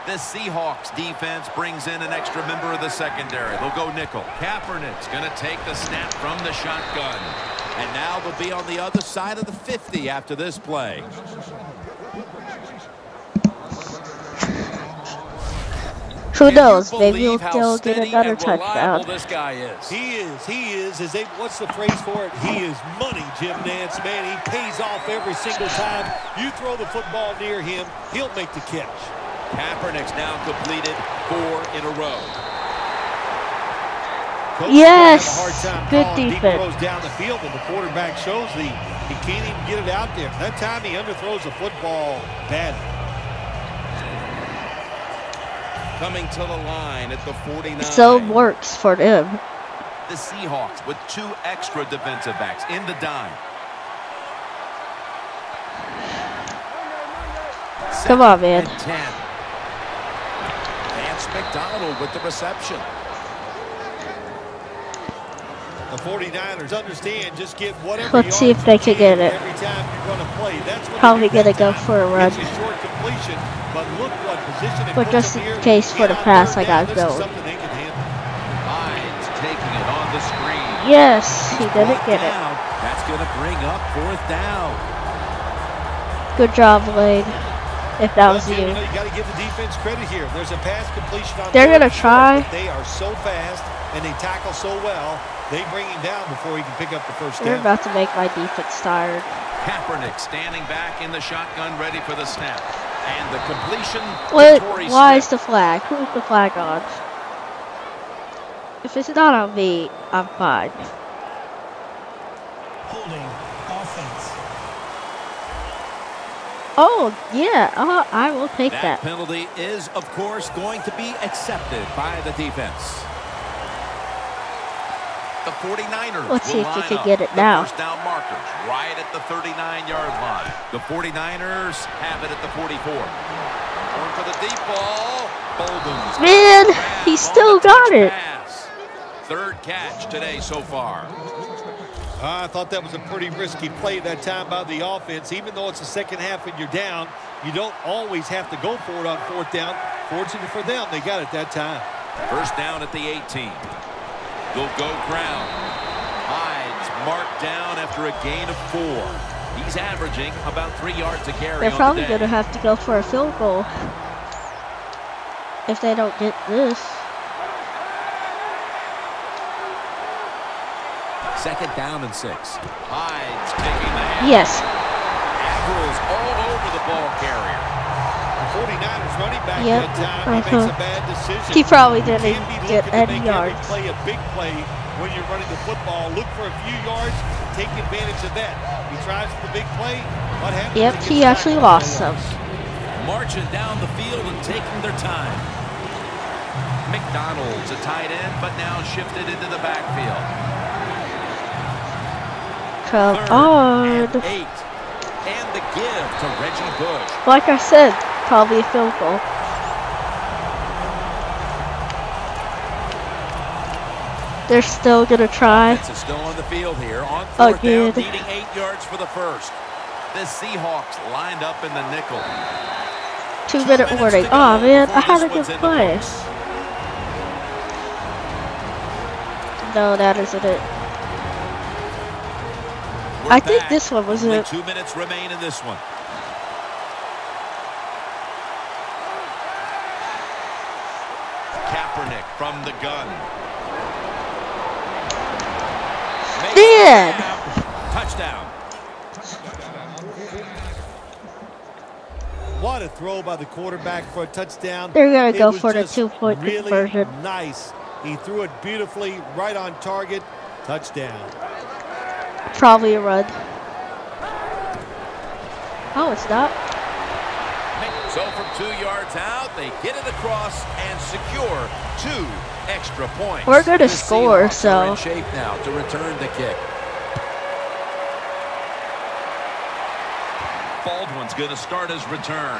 The Seahawks defense brings in an extra member of the secondary. They'll go nickel. Kaepernick's going to take the snap from the shotgun. And now they'll be on the other side of the 50 after this play. Who knows? Maybe Believe he'll how get steady another and reliable touchdown. this guy is. He is. What's the phrase for it? He is money, Jim Nance. Man, he pays off every single time. You throw the football near him, he'll make the catch. Kaepernick's now completed 4 in a row. Coach Yes! have a hard time Good calling defense. Deep throws down the field, and the quarterback shows he can't even get it out there. That time he underthrows the football bad. Coming to the line at the 49. Zone works for them. The Seahawks with 2 extra defensive backs in the dime. Come on, man. 2nd and 10. Vance McDonald with the reception. The 49ers understand, just get whatever. Let's see if they can get it. Every time you run a play. That's what Probably they do gonna that go time. for a run. It's a short completion, but look what position it But puts just them in here. case for Get the on pass, third I got down. This is zone. something they can handle. Hines taking it on the screen. Yes, he didn't Brought get it. down. That's going to bring up 4th down. Good job, Lane. If that was Well, Jim, you. you got to give the defense credit here. There's a pass completion on They're third gonna and short, try. but they are so fast and they tackle so well. They bring him down before he can pick up the first They're down. about to make my defense tired. Kaepernick standing back in the shotgun, ready for the snap. And the completion. What? to Torrey Why is Smith. the flag? Who's the flag on? If it's not on me, I'm fine. Holding offense. Oh, yeah. I will take That that. penalty is, of course, going to be accepted by the defense. The 49ers Let's see will if we line can up get it the now. first down markers right at the 39-yard line. The 49ers have it at the 44. Going for the deep ball. Bolden's Man, grab he on still the got touch it. pass. 3rd catch today so far. I thought that was a pretty risky play that time by the offense. Even though it's the second half and you're down, you don't always have to go for it on 4th down. Fortunate for them, they got it that time. First down at the 18. They'll go ground. Hides marked down after a gain of 4. He's averaging about 3 yards a carry. They're on probably the going day. to have to go for a field goal if they don't get this. 2nd down and 6. Hides taking the hand. Yes. Avrils all over the ball carrier. The 49ers running back Yep. that time, he makes a bad decision. He probably You didn't can't be get looking to any make every yards. play a big play when you're running the football. Look for a few yards, take advantage of that. He tries for the big play. What happens? Yep, he actually lost some. Marching down the field and taking their time. McDonald's a tight end, but now shifted into the backfield. Come 3rd on. and 8. And the give to Reggie Bush. Like I said, probably a field goal. They're still going to try. Offense is still on the field here. On 4th Again. down, needing 8 yards for the first. The Seahawks lined up in the nickel. 2-minute 2 warning. minutes to Oh go man, I before had a this good one's in the play. books. No, that isn't it. We're I think back. this one was Only it. 2 minutes remain in this one. Kaepernick from the gun. did. Touchdown. What a throw by the quarterback for a touchdown. They're going to It go was for the just 2-point really conversion. nice. He threw it beautifully, right on target. Touchdown. Probably a run. Oh, it's not. So from 2 yards out, they get it across and secure 2 extra points. We're going to The score, Seahawks are in so. shape now to return the kick. Baldwin's going to start his return.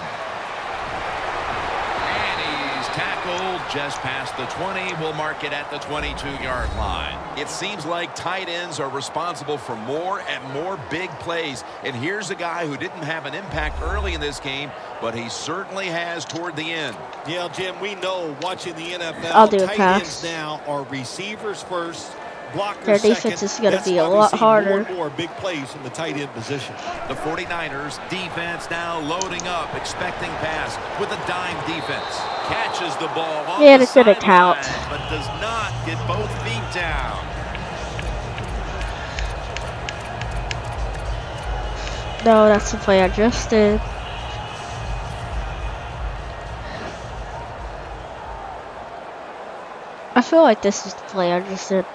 And he's tackled just past the 20. We'll mark it at the 22-yard line. It seems like tight ends are responsible for more and more big plays. And here's a guy who didn't have an impact early in this game, but he certainly has toward the end. Yeah, Jim, we know watching the NFL, I'll do a tight pass. ends now are receivers first, blockers Their second. defense is going to That's be a why we lot see harder. More and more big plays from the tight end position. The 49ers defense now loading up, expecting pass with a dime defense. Catches the ball on Yeah, the it's gonna count. sideline, but does not get both feet down. No, that's the play I just did. I feel like this is the play I just did.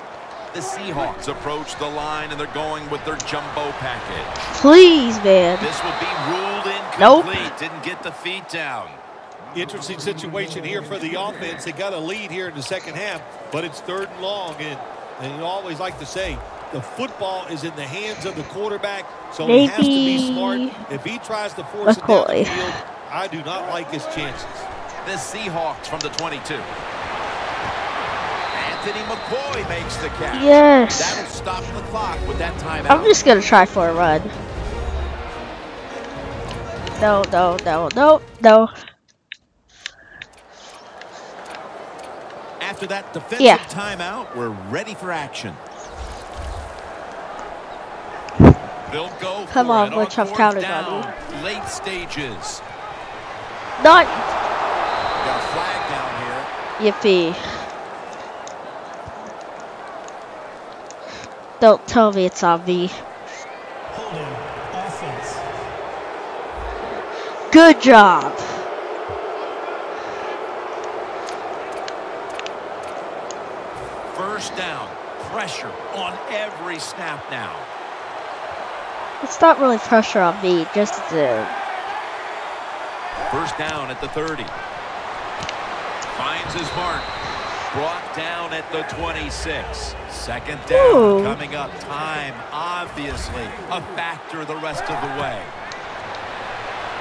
The Seahawks approach the line, and they're going with their jumbo package. Please, man. This would be ruled Nope. incomplete. Didn't get the feet down. Interesting situation here for the offense. They got a lead here in the second half, but it's 3rd and long. And you always like to say, the football is in the hands of the quarterback, so he has to be smart. If he tries to force it down the field, I do not like his chances. The Seahawks from the 22. Anthony McCoy makes the catch. Yes. That'll stop the clock with that timeout. I'm just going to try for a run. No, no, no, no, no. After that defensive timeout, we're ready for action. They'll go Come for on, it which I've fourth counted down, on you. late stages. Not. Got a flag down here. Yippee. Don't tell me it's on me. Holding. Offense. Good job. First down. Pressure on every snap now. It's not really pressure on me, just First down at the 30. Finds his mark. Brought down at the 26. Second down coming up. Time, obviously, a factor the rest of the way.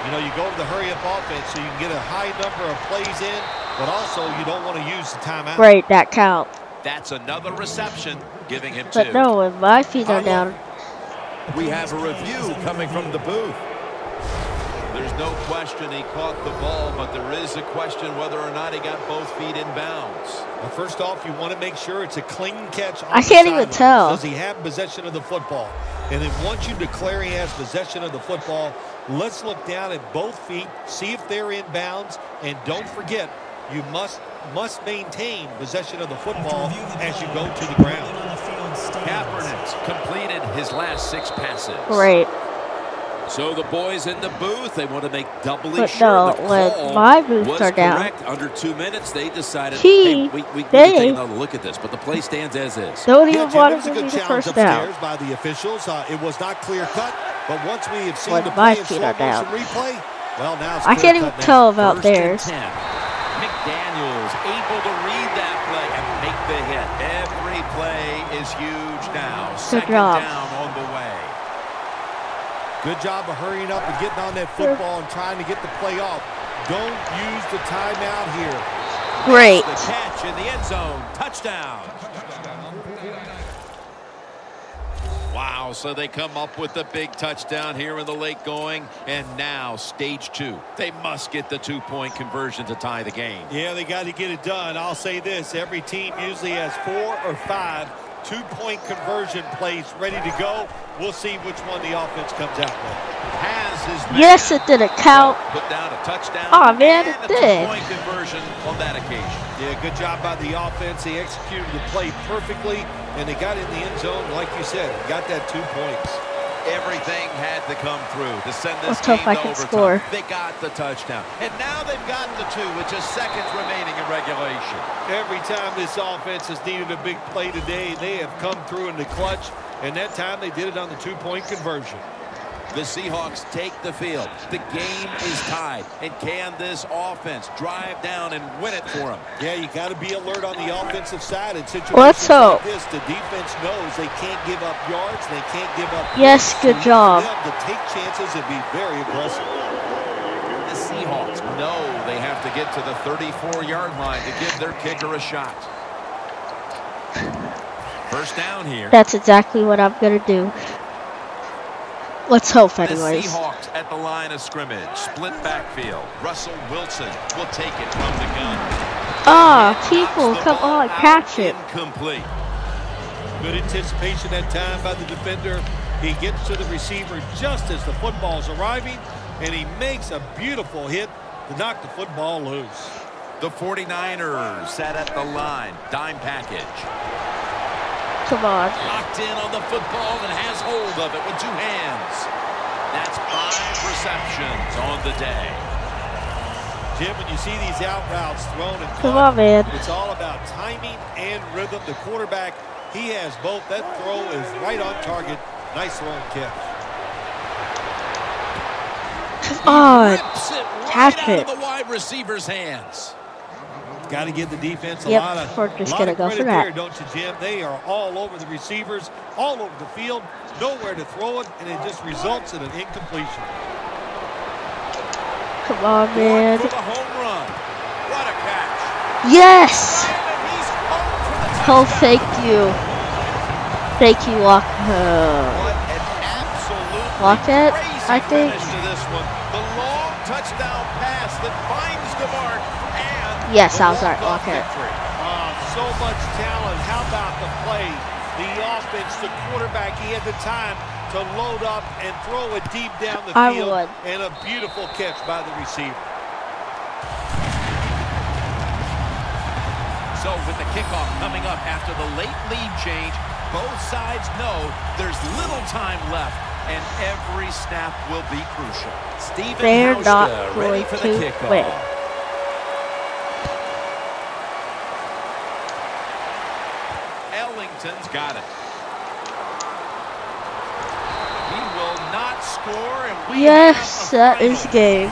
You know, you go to the hurry-up offense so you can get a high number of plays in, but also you don't want to use the timeout. Great, that count. That's another reception, giving him 2. But no, when my feet are down. We have a review coming from the booth. There's no question he caught the ball, but there is a question whether or not he got both feet in bounds. Well, first off, you want to make sure it's a clean catch. I can't even tell. Does he have possession of the football? And then once you declare he has possession of the football, let's look down at both feet, see if they're in bounds, and don't forget, you must maintain possession of the football as you go to the ground. Kaepernick's completed his last 6 passes. Great. So the boys in the booth, they want to make doubly But sure no, the when call my boots was are down. correct. Under 2 minutes, they decided, hey, we need to take another look at this, but the play stands as is. Don't even Jim, want it was to a give good me the challenge first down. upstairs by the officials. It was not clear-cut, but once we have seen When the my play in feet slow are down. motion replay, well, now it's I can't even clear-cut now. tell about First and theirs. 10. McDaniels able to read that play and make the hit. Every play is huge now. Second job. down on the way. Good job of hurrying up and getting on that football and trying to get the play off. Don't use the timeout here. Great. The catch in the end zone. Touchdown. Wow, so they come up with the big touchdown here in the late going, and now stage 2. They must get the 2-point conversion to tie the game. Yeah, they got to get it done. I'll say this, every team usually has 4 or 5 2-point conversion plays ready to go. We'll see which one the offense comes out with. Has his Yes, it didn't count. Put down a touchdown. Oh man, and it a did. 2-point conversion on that occasion. Yeah, good job by the offense. They executed the play perfectly, and they got in the end zone, like you said, got that 2 points. Everything had to come through to send this Let's hope game I to can overtime. score. They got the touchdown. And now they've gotten the 2 with just seconds remaining in regulation. Every time this offense has needed a big play today, they have come through in the clutch, and that time they did it on the 2-point conversion. The Seahawks take the field. The game is tied. And can this offense drive down and win it for them? Yeah, you got to be alert on the offensive side. In situations Let's hope. like this, the defense knows they can't give up yards. They can't give up Yes, good job. They have to take chances and be very aggressive. The Seahawks know they have to get to the 34-yard line to give their kicker a shot. First down here. That's exactly what I'm gonna do. Let's hope, anyways. The Seahawks at the line of scrimmage. Split backfield. Russell Wilson will take it from the gun. Ah, people, come on, catch it. Incomplete. Good anticipation that time by the defender. He gets to the receiver just as the football's arriving, and he makes a beautiful hit to knock the football loose. The 49ers set at the line. Dime package. Come on. Locked in on the football and has hold of it with 2 hands. That's 5 receptions on the day. Jim, when you see these out routes thrown and Come caught, on, man. it's all about timing and rhythm. The quarterback, he has both. That throw is right on target. Nice throw and catch. Come on. Rips it right Catch out it. of the wide receiver's hands. Got to give the defense a Yep, lot of, we're just gonna go credit for that. there, don't you, Jim? They are all over the receivers, all over the field, nowhere to throw it, and it just results in an incompletion. Come on, man. For the home run. What a catch. Yes! And he's home for the Oh, touchdown. thank you. Thank you, Lock. What an absolute Lockett, crazy I think. finish to this one. The long touchdown pass that finds the mark and Yes, the I was right, walk-off Lockett. victory. So much talent. How about the play? The offense, the quarterback, he had the time to load up and throw it deep down the I field. would. And a beautiful catch by the receiver. So with the kickoff coming up after the late lead change, both sides know there's little time left, and every snap will be crucial. Steven They're not Hauschka ready going for the to kickoff. win. Ellington's got it. He will not score, and we Yes, have a that final. is game.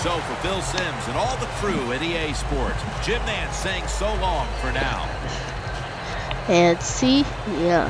So for Bill Sims and all the crew at EA Sports, Jim Nance saying so long for now. And see ya.